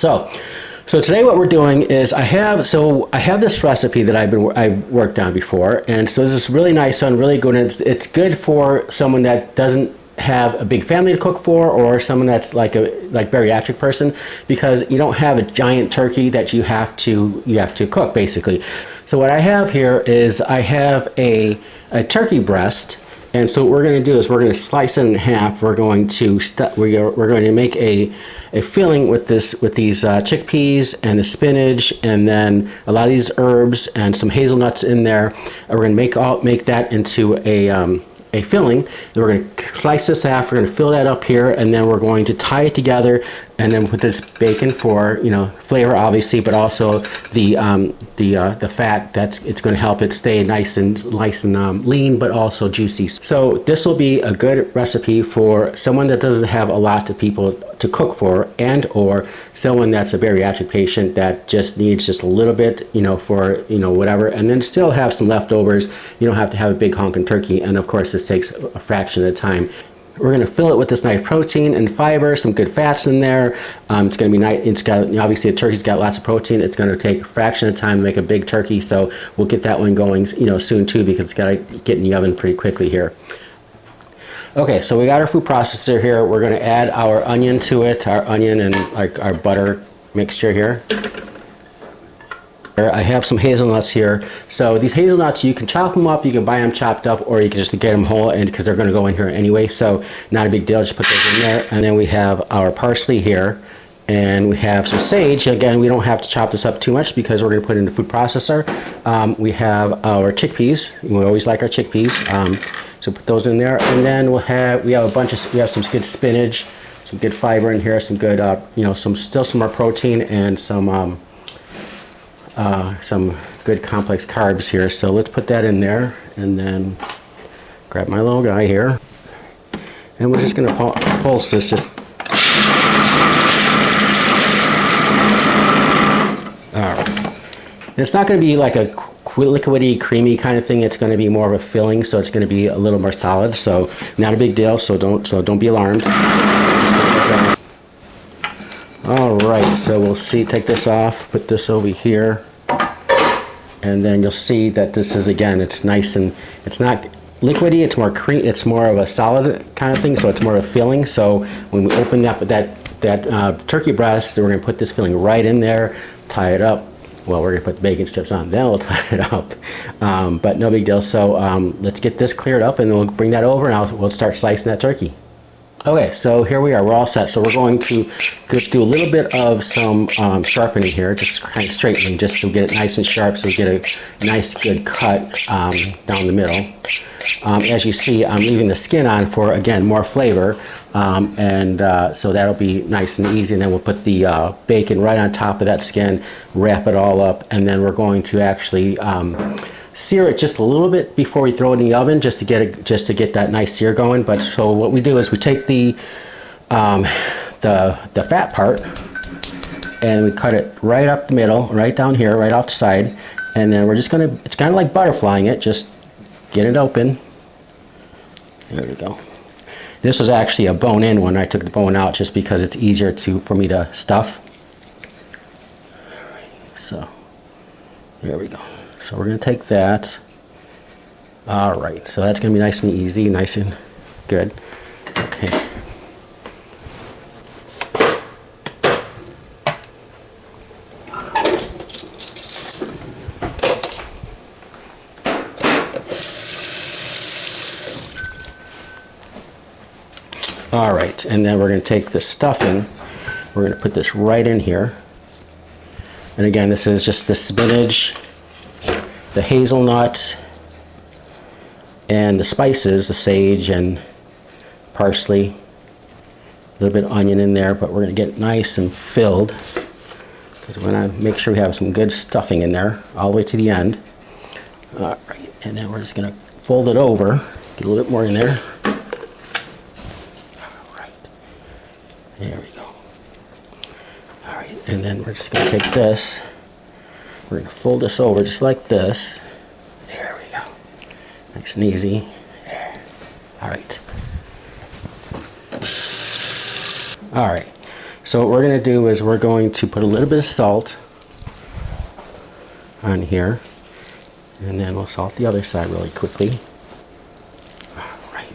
So today what we're doing is I have this recipe that I've worked on before, and so this is really nice one, really good. It's good for someone that doesn't have a big family to cook for, or someone that's like a bariatric person, because you don't have a giant turkey that you have to cook basically. So what I have here is I have a turkey breast. And so what we're going to do is we're going to slice it in half. We're going to make a filling with these chickpeas and the spinach, and then a lot of these herbs and some hazelnuts in there. And we're going to make that into a filling. Then we're going to slice this half. We're going to fill that up here, and then we're going to tie it together, and then put this bacon for flavor, obviously, but also the fat. It's going to help it stay nice and lean, but also juicy. So this will be a good recipe for someone that doesn't have a lot of people to cook for, and or someone that's a bariatric patient that just needs just a little bit, for whatever, and then still have some leftovers. You don't have to have a big honking turkey, and of course this takes a fraction of the time. We're going to fill it with this nice protein and fiber, some good fats in there. It's going to be nice. It's got, obviously, a turkey's got lots of protein. It's going to take a fraction of time to make a big turkey, so we'll get that one going, soon too, because it's got to get in the oven pretty quickly here. Okay, so we got our food processor here. We're going to add our onion to it, our onion and our butter mixture here. I have some hazelnuts here. So these hazelnuts, you can chop them up, you can buy them chopped up, or you can just get them whole, and because they're going to go in here anyway, so not a big deal. Just put those in there. And then we have our parsley here, and we have some sage. Again, we don't have to chop this up too much because we're going to put it in the food processor. We have our chickpeas. We always like our chickpeas, so put those in there. And then we have some good spinach, some good fiber in here, some good some more protein, and some good complex carbs here. So let's put that in there, and then grab my little guy here, and we're just going to pulse this. Just all right. It's not going to be like a liquidy, creamy kind of thing. It's going to be more of a filling, so it's going to be a little more solid. So not a big deal. So don't be alarmed. All right, so we'll see, take this off, put this over here, and then you'll see that this is, again, it's nice, and it's not liquidy, it's more it's more of a solid kind of thing, so it's more of a filling. So when we open up that turkey breast, we're going to put this filling right in there, tie it up. Well, we're going to put the bacon strips on, then we'll tie it up, but no big deal. So let's get this cleared up, and we'll bring that over, and we'll start slicing that turkey. Okay, so here we are, we're all set. So we're going to do a little bit of some sharpening here, just kind of straightening, just to get it nice and sharp, so we get a nice good cut down the middle. As you see, I'm leaving the skin on for, again, more flavor, so that'll be nice and easy. And then we'll put the bacon right on top of that skin, wrap it all up, and then we're going to actually sear it just a little bit before we throw it in the oven, just to get that nice sear going. But so what we do is we take the fat part, and we cut it right up the middle, right down here, right off the side, and then we're just gonna, it's kind of like butterflying it, just get it open. There we go. This was actually a bone-in one. I took the bone out just because it's easier for me to stuff. So there we go. So we're going to take that. All right, so that's going to be nice and easy, nice and good. Okay. All right, and then we're going to take the stuffing. We're going to put this right in here. And again, this is just the spinach, the hazelnut, and the spices, the sage and parsley, a little bit of onion in there, but we're going to get it nice and filled, because we're going to make sure we have some good stuffing in there all the way to the end. All right, and then we're just going to fold it over, get a little bit more in there. All right, there we go. All right, and then we're just going to take this. We're going to fold this over just like this. There we go. Nice and easy. There. All right. All right. So what we're going to do is we're going to put a little bit of salt on here, and then we'll salt the other side really quickly. All right.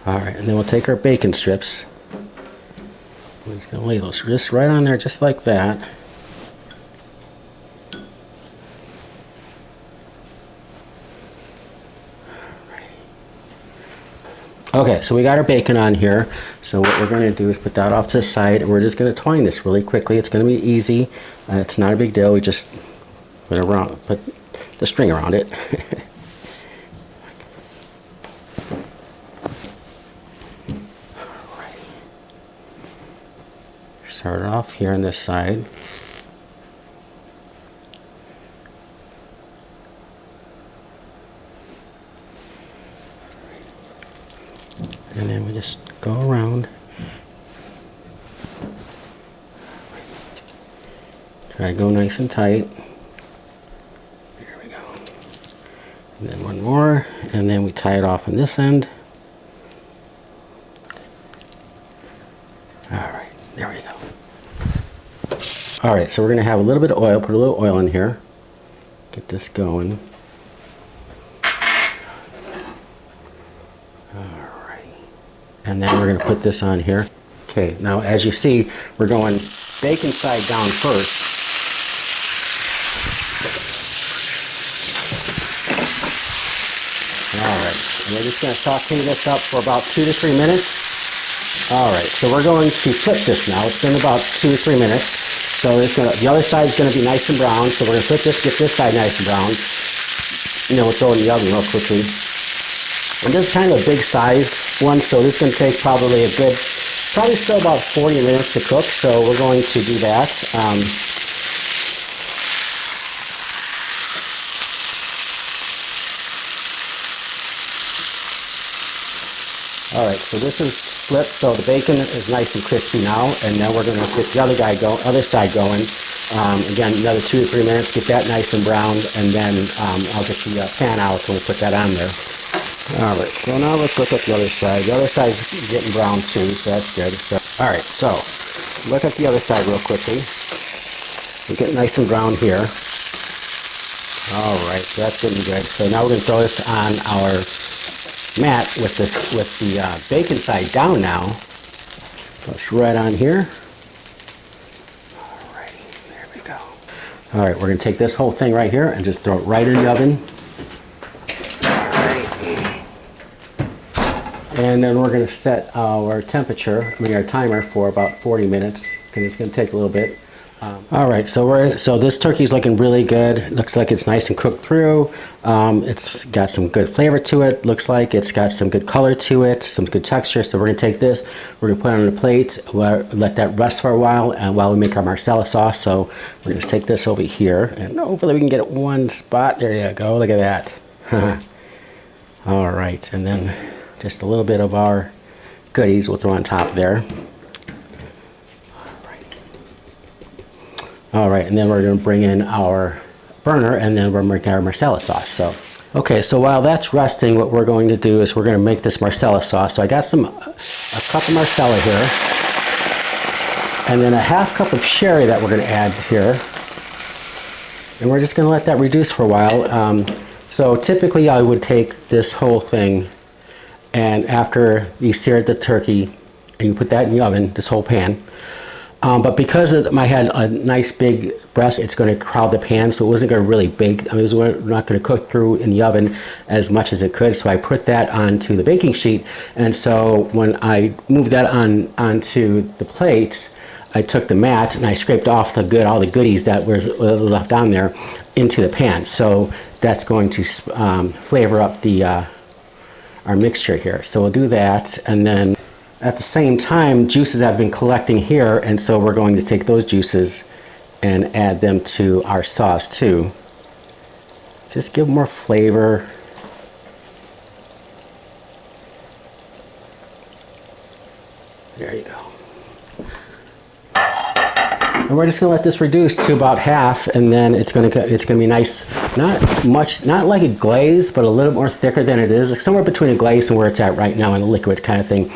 All right, and then we'll take our bacon strips. We're just going to lay those just right on there, just like that. Okay, so we got our bacon on here. So what we're going to do is put that off to the side, and we're just going to twine this really quickly. It's going to be easy. It's not a big deal. We just put the string around it. Start it off here on this side. And then we just go around. Try to go nice and tight. There we go. And then one more, and then we tie it off on this end. Alright, there we go. Alright, so we're going to have a little bit of oil, put a little oil in here. Get this going. And then we're going to put this on here. Okay, now as you see, we're going bacon side down first. Alright, and we're just going to saute this up for about 2 to 3 minutes. Alright, so we're going to flip this now. It's been about 2 to 3 minutes. So the other side is going to be nice and brown. So we're going to flip this, get this side nice and brown. And then we'll throw it in the oven real quickly. And this is kind of a big size one, so this is going to take probably still about 40 minutes to cook, so we're going to do that. Alright, so this is flipped, so the bacon is nice and crispy now, and then we're going to get the other side going. Again, another 2 to 3 minutes, get that nice and browned, and then I'll get the pan out and we'll put that on there. Alright, so now let's look at the other side. The other side's getting brown too, so that's good. Alright, so look at the other side real quickly. We get nice and brown here. Alright, so that's getting good. So now we're going to throw this on our mat with the bacon side down now. So it's right on here. Alright, there we go. Alright, we're going to take this whole thing right here and just throw it right in the oven. And then we're going to set our temperature, our timer for about 40 minutes, because it's going to take a little bit. Alright, so this turkey's looking really good. Looks like it's nice and cooked through. It's got some good flavor to it. Looks like it's got some good color to it, some good texture. So we're going to take this, we're going to put it on a plate, let that rest for a while, and while we make our Marsala sauce. So we're going to take this over here, and hopefully we can get it one spot. There you go, look at that. Alright, and then just a little bit of our goodies we'll throw on top there. Alright, and then we're going to bring in our burner, and then we're making our Marsala sauce. Okay, so while that's resting, what we're going to do is we're going to make this Marsala sauce. So I got a cup of Marsala here, and then a half cup of sherry that we're going to add here. And we're just going to let that reduce for a while. So typically I would take this whole thing, and after you seared the turkey and you put that in the oven, this whole pan, but because I had a nice big breast, it's going to crowd the pan, so it wasn't going to really bake. It was not going to cook through in the oven as much as it could, so I put that onto the baking sheet. And so when I moved that onto the plate, I took the mat and I scraped off all the goodies that were left on there into the pan. So that's going to flavor up our mixture here. So we'll do that, and then at the same time, juices have been collecting here, and so we're going to take those juices and add them to our sauce too. Just give more flavor. There you go. And we're just going to let this reduce to about half, and then it's going to be nice, not like a glaze, but a little more thicker than it is, somewhere between a glaze and where it's at right now in a liquid kind of thing.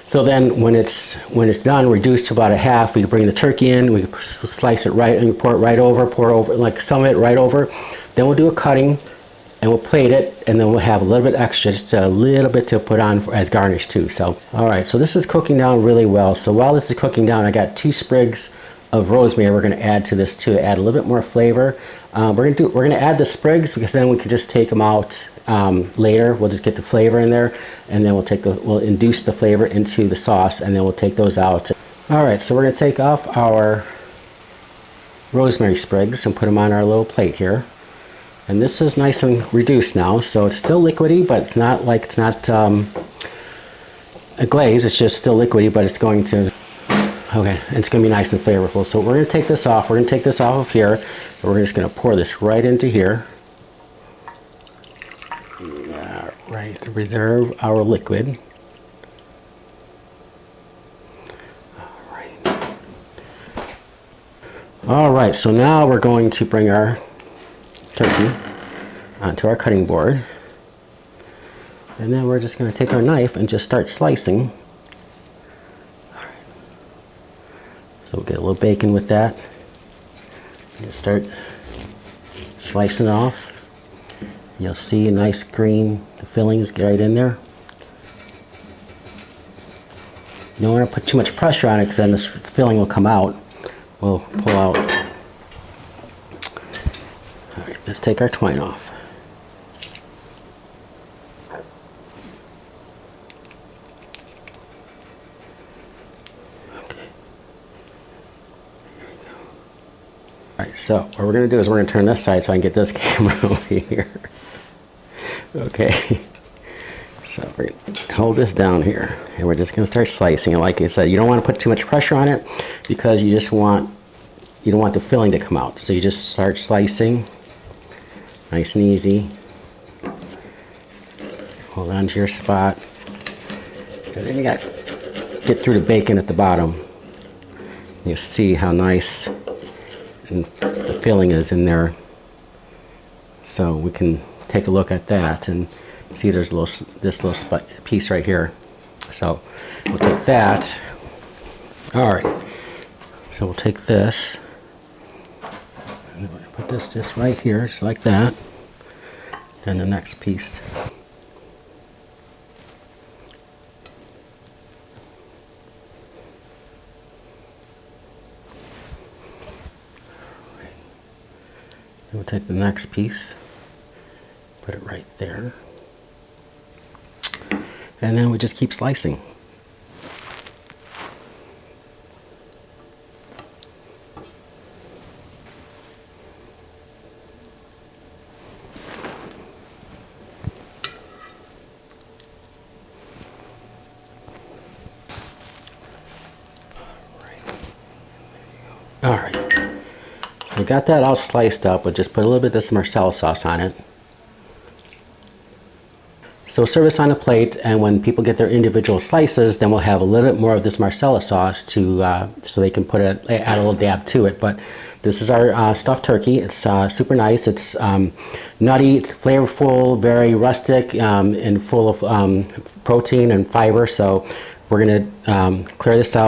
So then when it's done, reduced to about a half, we can bring the turkey in, we can slice it right, and pour over, like some of it right over. Then we'll do a cutting, and we'll plate it, and then we'll have a little bit extra, just a little bit to put on as garnish too. So, all right, so this is cooking down really well. So while this is cooking down, I got 2 sprigs of rosemary we're going to add to this to add a little bit more flavor. We're going to add the sprigs because then we can just take them out later. We'll just get the flavor in there, and then we'll induce the flavor into the sauce, and then we'll take those out. All right, so we're going to take off our rosemary sprigs and put them on our little plate here. And this is nice and reduced now, so it's still liquidy, but it's not a glaze. It's just still liquidy, but it's going to, okay, it's going to be nice and flavorful. So we're going to take this off. We're going to take this off of here, and we're just going to pour this right into here. Right, to reserve our liquid. All right, so now we're going to bring our turkey onto our cutting board, and then we're just going to take our knife and just start slicing. All right. So we'll get a little bacon with that. Just start slicing it off. You'll see a nice green, the fillings get right in there. You don't want to put too much pressure on it because then this filling will come out. We'll pull out. All right, let's take our twine off. Okay. There we go. All right, so what we're going to do is we're going to turn this side so I can get this camera over here. Okay. So we're going to hold this down here, and we're just going to start slicing. And like I said, you don't want to put too much pressure on it because you don't want the filling to come out. So you just start slicing, nice and easy. Hold on to your spot. And then you got to get through the bacon at the bottom. You'll see how nice and the filling is in there. So we can take a look at that and see there's this little piece right here. So we'll take that. All right. So we'll take this. And we'll put this just right here, just like that. Then the next piece. And we'll take the next piece. Put it right there. And then we just keep slicing. All right. So we got that all sliced up. We'll just put a little bit of this Marsala sauce on it. So we'll serve this on a plate, and when people get their individual slices, then we'll have a little bit more of this Marsala sauce to so they can add a little dab to it. But this is our stuffed turkey. It's super nice. It's nutty, it's flavorful, very rustic, and full of protein and fiber. So we're going to clear this out.